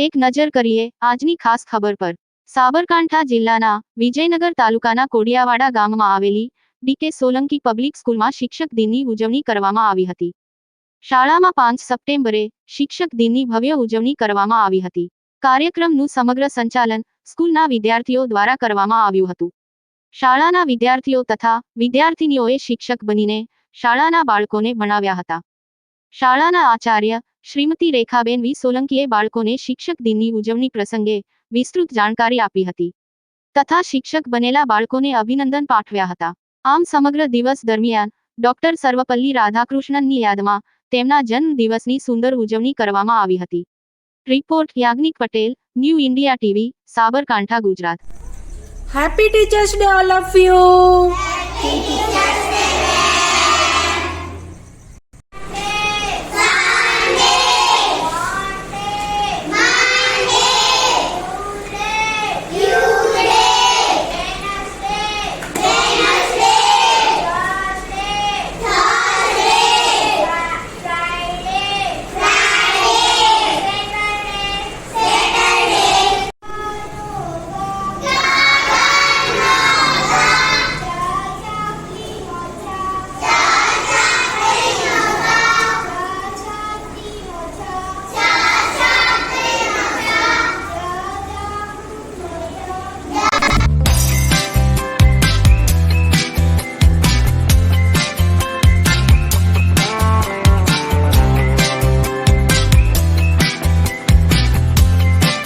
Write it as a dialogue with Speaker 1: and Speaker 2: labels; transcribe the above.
Speaker 1: એક નજર કરીએ આજની ખાસ ખબર પર। સાબરકાંઠા જિલ્લાના વિજયનગર તાલુકાના કોડિયાવાડા ગામમાં આવેલી ડી.કે. સોલંકી પબ્લિક સ્કૂલમાં શિક્ષક દિનની ઉજવણી કરવામાં આવી હતી। શાળામાં 5 સપ્ટેમ્બરે શિક્ષક દિનની ભવ્ય ઉજવણી કરવામાં આવી હતી। કાર્યક્રમનું સમગ્ર સંચાલન સ્કૂલના વિદ્યાર્થીઓ દ્વારા કરવામાં આવ્યું હતું। શાળાના વિદ્યાર્થીઓ તથા વિદ્યાર્થિનીઓએ શિક્ષક બનીને શાળાના બાળકોને ભણાવ્યા હતા। શાળાના આચાર્ય શ્રીમતી રેખાબેન વી સોલંકીએ બાળકોને શિક્ષક દિનની ઉજવણી પ્રસંગે વિસ્તૃત જાણકારી આપી હતી તથા શિક્ષક બનેલા બાળકોને અભિનંદન પાઠવ્યા હતા। આમ સમગ્ર દિવસ દરમિયાન ડોક્ટર સર્વપલ્લી રાધાકૃષ્ણનની યાદમાં તેમના જન્મ દિવસની સુંદર ઉજવણી કરવામાં આવી હતી। Report Yagnik Patel, new India TV, Sabarkantha, Gujarat.
Speaker 2: Happy Teachers Day all of you.